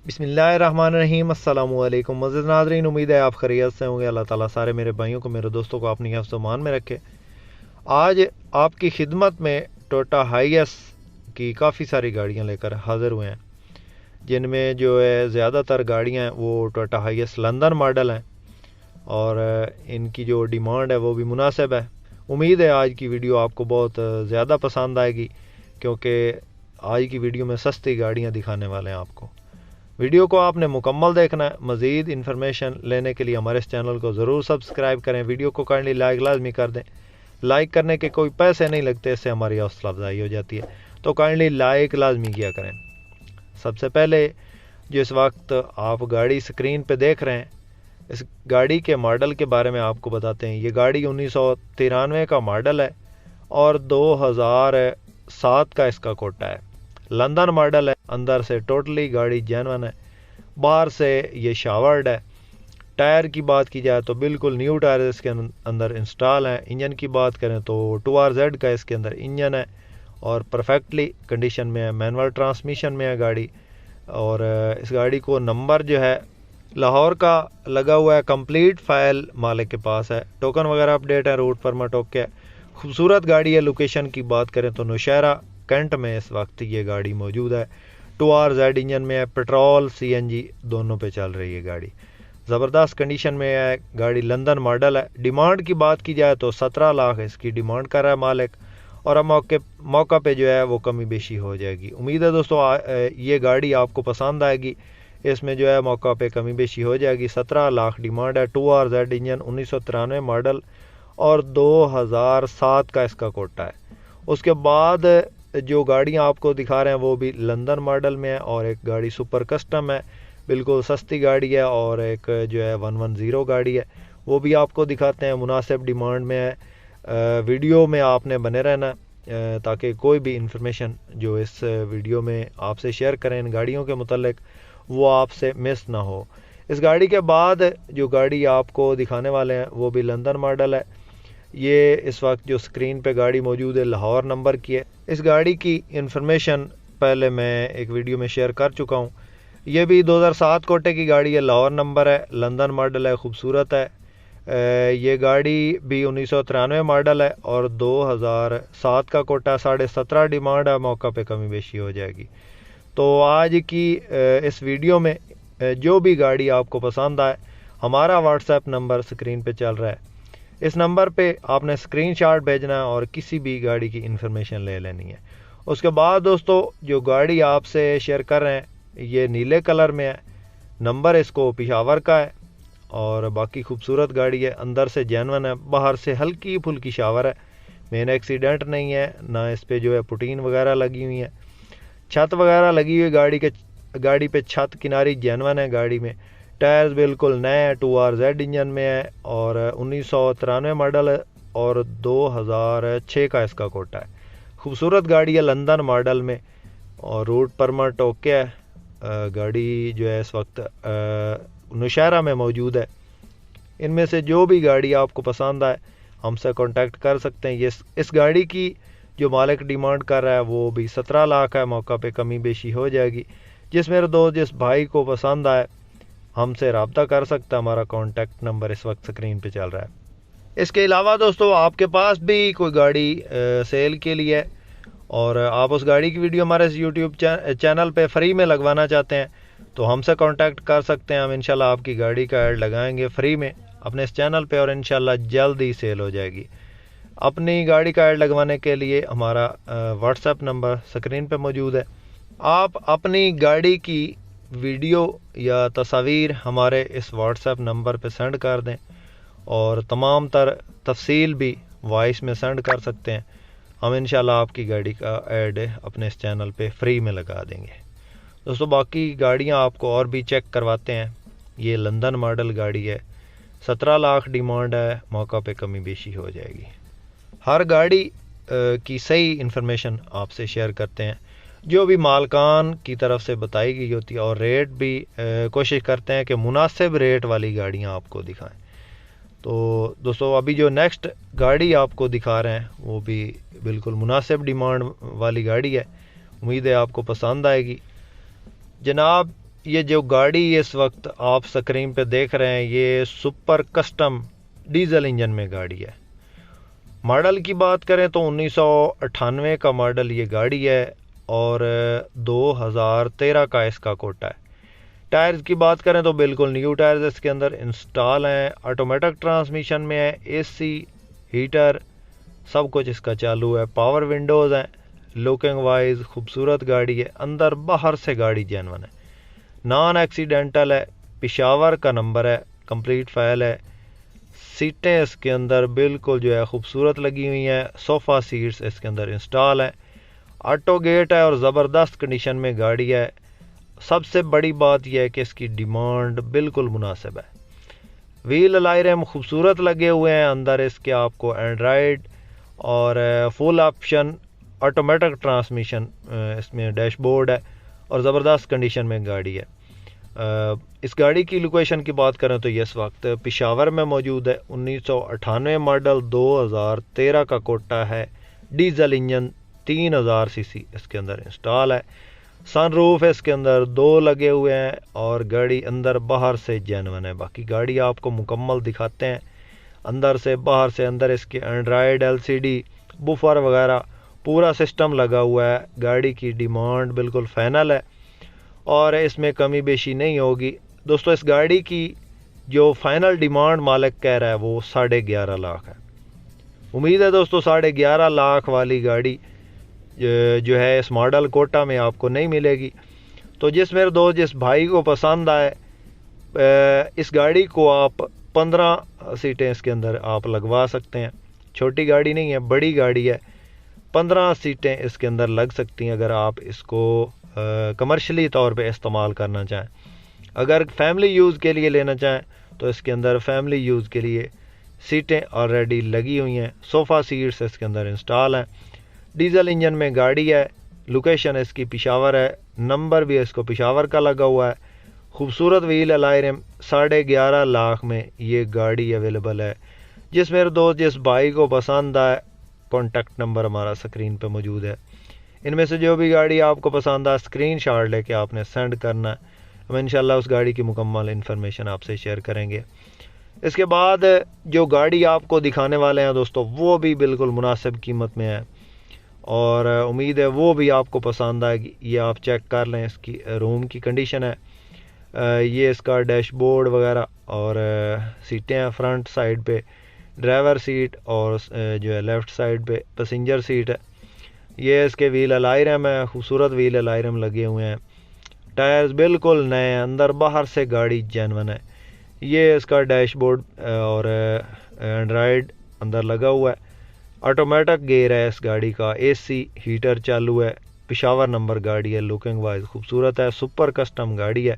बिस्मिल्लाहिर्रहमानिर्रहीम। अस्सलामु अलैकुम मज़ीद नाज़रीन, उम्मीद है आप खैरियत से होंगे। अल्लाह ताला सारे मेरे भाइयों को, मेरे दोस्तों को अपनी हिफ्ज़ मान में रखे। आज आपकी खिदमत में टोयोटा हाईएस की काफ़ी सारी गाड़ियां लेकर हाज़िर हुए हैं, जिनमें जो है ज़्यादातर गाड़ियां हैं वो टोयोटा हाईएस लंदन मॉडल हैं और इनकी जो डिमांड है वो भी मुनासिब है। उम्मीद है आज की वीडियो आपको बहुत ज़्यादा पसंद आएगी, क्योंकि आज की वीडियो में सस्ती गाड़ियां दिखाने वाले हैं आपको। वीडियो को आपने मुकम्मल देखना है। मज़ीद इन्फॉर्मेशन लेने के लिए हमारे इस चैनल को ज़रूर सब्सक्राइब करें। वीडियो को काइंडली लाइक लाजमी कर दें। लाइक करने के कोई पैसे नहीं लगते, इससे हमारी हौसला अफजाई हो जाती है, तो काइंडली लाइक लाजमी किया करें। सबसे पहले जो इस वक्त आप गाड़ी स्क्रीन पे देख रहे हैं, इस गाड़ी के मॉडल के बारे में आपको बताते हैं। ये गाड़ी 1993 का मॉडल है और 2007 का इसका कोटा है। लंदन मॉडल है। अंदर से टोटली गाड़ी जेन्युइन है, बाहर से ये शावर्ड है। टायर की बात की जाए तो बिल्कुल न्यू टायर इसके अंदर इंस्टॉल है। इंजन की बात करें तो 2RZ का इसके अंदर इंजन है और परफेक्टली कंडीशन में है। मैनुअल ट्रांसमिशन में है गाड़ी, और इस गाड़ी को नंबर जो है लाहौर का लगा हुआ है। कंप्लीट फाइल मालिक के पास है। टोकन वगैरह अपडेट है, रूट परमिट ओके है। खूबसूरत गाड़ी है। लोकेशन की बात करें तो नौशहरा कैंट में इस वक्त ये गाड़ी मौजूद है। 2RZ इंजन में है। पेट्रोल CNG दोनों पे चल रही है गाड़ी। ज़बरदस्त कंडीशन में है गाड़ी। लंदन मॉडल है। डिमांड की बात की जाए तो 17 लाख इसकी डिमांड कर रहा है मालिक, और अब मौका पे जो है वो कमी बेशी हो जाएगी। उम्मीद है दोस्तों ये गाड़ी आपको पसंद आएगी। इसमें जो है मौका पे कमी बेशी हो जाएगी। 17 लाख डिमांड है। 2RZ इंजन, 1993 मॉडल और 2007 का इसका कोटा है। उसके बाद जो गाड़ियां आपको दिखा रहे हैं वो भी लंदन मॉडल में है, और एक गाड़ी सुपर कस्टम है, बिल्कुल सस्ती गाड़ी है, और एक जो है 110 गाड़ी है, वो भी आपको दिखाते हैं। मुनासिब डिमांड में है। वीडियो में आपने बने रहना ताकि कोई भी इंफॉर्मेशन जो इस वीडियो में आपसे शेयर करें इन गाड़ियों के मुतल्लिक वो आपसे मिस ना हो। इस गाड़ी के बाद जो गाड़ी आपको दिखाने वाले हैं वो भी लंदन मॉडल है। ये इस वक्त जो स्क्रीन पे गाड़ी मौजूद है लाहौर नंबर की है। इस गाड़ी की इंफॉर्मेशन पहले मैं एक वीडियो में शेयर कर चुका हूँ। ये भी 2007 कोटे की गाड़ी है, लाहौर नंबर है, लंदन मॉडल है, खूबसूरत है। ये गाड़ी भी 1993 मॉडल है और 2007 का कोटा, 17.5 डिमांड है। मौका पे कमी बेशी हो जाएगी। तो आज की इस वीडियो में जो भी गाड़ी आपको पसंद आए, हमारा व्हाट्सएप नंबर स्क्रीन पे चल रहा है। इस नंबर पे आपने स्क्रीनशॉट भेजना है और किसी भी गाड़ी की इन्फॉर्मेशन ले लेनी है। उसके बाद दोस्तों जो गाड़ी आपसे शेयर कर रहे हैं ये नीले कलर में है। नंबर इसको पिशावर का है और बाकी खूबसूरत गाड़ी है। अंदर से जेन्युइन है, बाहर से हल्की फुल्की शावर है। मेन एक्सीडेंट नहीं है, ना इस पे जो है पुटीन वगैरह लगी हुई है। छत वगैरह लगी हुई गाड़ी पे छत किनारी जेन्युइन है गाड़ी में। टायर्स बिल्कुल नए हैं। 2RZ इंजन में है और 1993 मॉडल है और 2006 का इसका कोटा है। खूबसूरत गाड़ी है लंदन मॉडल में, और रूट परमिट ओके है। गाड़ी जो है इस वक्त नौशहरा में मौजूद है। इनमें से जो भी गाड़ी आपको पसंद आए हमसे कांटेक्ट कर सकते हैं। ये इस गाड़ी की जो मालिक डिमांड कर रहा है वो भी 17 लाख है। मौका पे कमी बेशी हो जाएगी। जिस मेरे दोस्त जिस भाई को पसंद आए हमसे रब्ता कर सकता है। हमारा कॉन्टैक्ट नंबर इस वक्त स्क्रीन पे चल रहा है। इसके अलावा दोस्तों आपके पास भी कोई गाड़ी सेल के लिए है और आप उस गाड़ी की वीडियो हमारे यूट्यूब चैनल पे फ्री में लगवाना चाहते हैं तो हमसे कांटेक्ट कर सकते हैं। हम इंशाल्लाह आपकी गाड़ी का ऐड लगाएंगे फ्री में अपने इस चैनल पे और इंशाल्लाह जल्द ही सेल हो जाएगी। अपनी गाड़ी का ऐड लगवाने के लिए हमारा व्हाट्सएप नंबर स्क्रीन पे मौजूद है। आप अपनी गाड़ी की वीडियो या तस्वीर हमारे इस व्हाट्सएप नंबर पे सेंड कर दें और तमाम तर तफसील भी वॉइस में सेंड कर सकते हैं। हम इंशाल्लाह आपकी गाड़ी का ऐड अपने इस चैनल पे फ्री में लगा देंगे। दोस्तों बाकी गाड़ियां आपको और भी चेक करवाते हैं। ये लंदन मॉडल गाड़ी है, 17 लाख डिमांड है। मौका पे कमी बेशी हो जाएगी। हर गाड़ी की सही इन्फॉर्मेशन आपसे शेयर करते हैं जो भी मालकान की तरफ से बताई गई होती है, और रेट भी कोशिश करते हैं कि मुनासिब रेट वाली गाड़ियां आपको दिखाएं। तो दोस्तों अभी जो नेक्स्ट गाड़ी आपको दिखा रहे हैं वो भी बिल्कुल मुनासिब डिमांड वाली गाड़ी है। उम्मीद है आपको पसंद आएगी। जनाब یہ جو گاڑی اس وقت آپ سکرین پہ دیکھ رہے ہیں یہ سپر کسٹم ڈیزل انجن میں گاڑی ہے. ماڈل کی بات کریں تو 1998 کا ماڈل یہ گاڑی ہے اور 2013 کا اس کا کوٹا ہے. ٹائرز کی بات کریں تو بالکل نیو ٹائرز اس کے اندر انسٹال ہیں. آٹومیٹک ٹرانسمیشن میں ہے, اے سی, ہیٹر, سب کچھ اس کا چالو ہے. پاور ونڈوز ہیں. لوکنگ وائز خوبصورت گاڑی ہے, اندر باہر سے گاڑی جینون ہے, نان ایکسیڈنٹل ہے, پشاور کا نمبر ہے, کمپلیٹ فائل ہے. سیٹیں اس کے اندر بالکل جو ہے خوبصورت لگی ہوئی ہیں. صوفہ سیٹس اس کے اندر انسٹال ہیں. آٹو گیٹ ہے اور زبردست کنڈیشن میں گاڑی ہے. سب سے بڑی بات یہ ہے کہ اس کی ڈیمانڈ بالکل مناسب ہے. ویل الائرم خوبصورت لگے ہوئے ہیں. اندر اس کے آپ کو اینڈرائڈ اور فل آپشن آٹومیٹک ٹرانسمیشن اس میں ڈیش بورڈ ہے اور زبردست کنڈیشن میں گاڑی ہے. اس گاڑی کی لوکیشن کی بات کریں تو یہ اس وقت پشاور میں موجود ہے. 1998 ماڈل, 2013 کا کوٹا ہے, ڈیزل انجن, 3000 سی سی اس کے اندر انسٹال ہے. سن روف اس کے اندر 2 لگے ہوئے ہیں اور گاڑی اندر باہر سے جینون ہے. باقی گاڑی آپ کو مکمل دکھاتے ہیں اندر سے باہر سے. اندر اس کے اینڈرائڈ LCD بفر وغیرہ پورا سسٹم لگا ہوا ہے. گاڑی کی ڈیمانڈ بالکل فائنل ہے اور اس میں کمی بیشی نہیں ہوگی. دوستو اس گاڑی کی جو فائنل ڈیمانڈ مالک کہہ رہا ہے وہ 11.5 لاکھ ہے. امید ہے دوستو 11.5 لاکھ والی گاڑی جو ہے اس ماڈل کوٹا میں آپ کو نہیں ملے گی. تو جس میرے دوست جس بھائی کو پسند آئے اس گاڑی کو آپ 15 سیٹیں اس کے اندر آپ لگوا سکتے ہیں. چھوٹی گاڑی نہیں ہے, بڑی گاڑی ہے. 15 سیٹیں اس کے اندر لگ سکتی ہیں اگر آپ اس کو کمرشلی طور پہ استعمال کرنا چاہیں. اگر فیملی یوز کے لیے لینا چاہیں تو اس کے اندر فیملی یوز کے لیے سیٹیں آلریڈی لگی ہوئی ہیں. صوفہ سیٹس اس کے اندر انسٹال ہیں. ڈیزل انجن میں گاڑی ہے. لوکیشن اس کی پشاور ہے. نمبر بھی اس کو پشاور کا لگا ہوا ہے. خوبصورت ویل الائرم. 11.5 لاکھ میں یہ گاڑی اویلیبل ہے. جس میرے دوست جس بھائی کو پسند آئے کانٹیکٹ نمبر ہمارا سکرین پہ موجود ہے. ان میں سے جو بھی گاڑی آپ کو پسند آئے اسکرین شاٹ لے کے آپ نے سینڈ کرنا ہے. ہم انشاءاللہ اس گاڑی کی مکمل انفارمیشن آپ سے شیئر کریں گے. اس کے بعد جو گاڑی آپ کو دکھانے والے ہیں دوستو وہ بھی بالکل مناسب قیمت میں ہے اور امید ہے وہ بھی آپ کو پسند آئے گی. یہ آپ چیک کر لیں, اس کی روم کی کنڈیشن ہے. یہ اس کا ڈیش بورڈ وغیرہ اور سیٹیں ہیں. فرنٹ سائڈ پہ ڈرائیور سیٹ اور جو ہے لیفٹ سائڈ پہ پیسنجر سیٹ ہے. یہ اس کے ویل الائرم ہے. خوبصورت ویل الائرم لگے ہوئے ہیں. ٹائرز بالکل نئے ہیں. اندر باہر سے گاڑی جینون ہے. یہ اس کا ڈیش بورڈ اور اینڈرائڈ اندر لگا ہوا ہے. آٹومیٹک گیئر ہے اس گاڑی کا. اے سی, ہیٹر چالو ہے. پشاور نمبر گاڑی ہے. لوکنگ وائز خوبصورت ہے. سپر کسٹم گاڑی ہے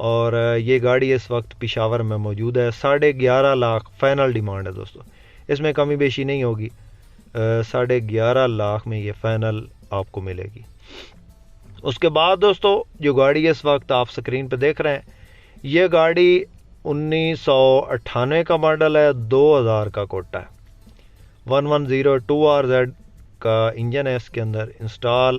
اور یہ گاڑی اس وقت پشاور میں موجود ہے. 11.5 لاکھ فائنل ڈیمانڈ ہے دوستو. اس میں کمی بیشی نہیں ہوگی. 11.5 لاکھ میں یہ فائنل آپ کو ملے گی. اس کے بعد دوستو جو گاڑی اس وقت آپ سکرین پہ دیکھ رہے ہیں یہ گاڑی 1998 کا ماڈل ہے. 2000 کا کوٹا ہے. 1102RZ کا انجن ہے اس کے اندر انسٹال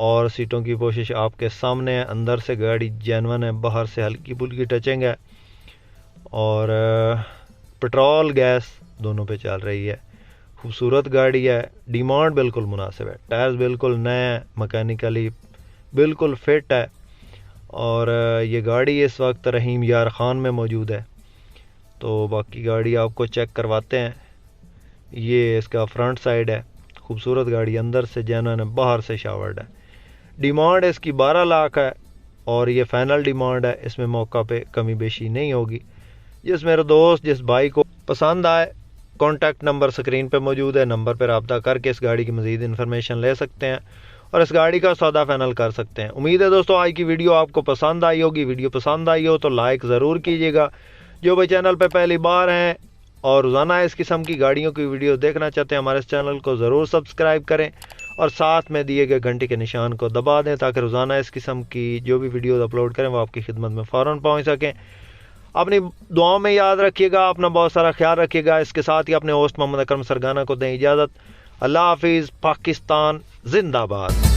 اور سیٹوں کی کوشش آپ کے سامنے ہے. اندر سے گاڑی جینون ہے. باہر سے ہلکی پھلکی ٹچنگ ہے اور پٹرول گیس دونوں پہ چل رہی ہے. خوبصورت گاڑی ہے. ڈیمانڈ بالکل مناسب ہے. ٹائرز بالکل نئے ہیں. مکینیکلی بالکل فٹ ہے اور یہ گاڑی اس وقت رحیم یار خان میں موجود ہے. تو باقی گاڑی آپ کو چیک کرواتے ہیں. یہ اس کا فرنٹ سائڈ ہے. خوبصورت گاڑی. اندر سے جینون ہے, باہر سے شاورڈ ہے. ڈیمانڈ اس کی 12 لاکھ ہے اور یہ فائنل ڈیمانڈ ہے. اس میں موقع پہ کمی بیشی نہیں ہوگی. جس میرے دوست جس بھائی کو پسند آئے کانٹیکٹ نمبر سکرین پہ موجود ہے. نمبر پہ رابطہ کر کے اس گاڑی کی مزید انفارمیشن لے سکتے ہیں اور اس گاڑی کا سودا فائنل کر سکتے ہیں. امید ہے دوستو آج کی ویڈیو آپ کو پسند آئی ہوگی. ویڈیو پسند آئی ہو تو لائک ضرور کیجیے گا. جو بھی چینل پہ پہلی بار ہیں اور روزانہ اس قسم کی گاڑیوں کی ویڈیو دیکھنا چاہتے ہیں ہمارے اس چینل کو ضرور سبسکرائب کریں اور ساتھ میں دیے گئے گھنٹی کے نشان کو دبا دیں تاکہ روزانہ اس قسم کی جو بھی ویڈیوز اپلوڈ کریں وہ آپ کی خدمت میں فوراً پہنچ سکیں. اپنی دعاؤں میں یاد رکھیے گا. اپنا بہت سارا خیال رکھیے گا. اس کے ساتھ ہی اپنے ہوسٹ محمد اکرم سرگانہ کو دیں اجازت. اللہ حافظ. پاکستان زندہ باد.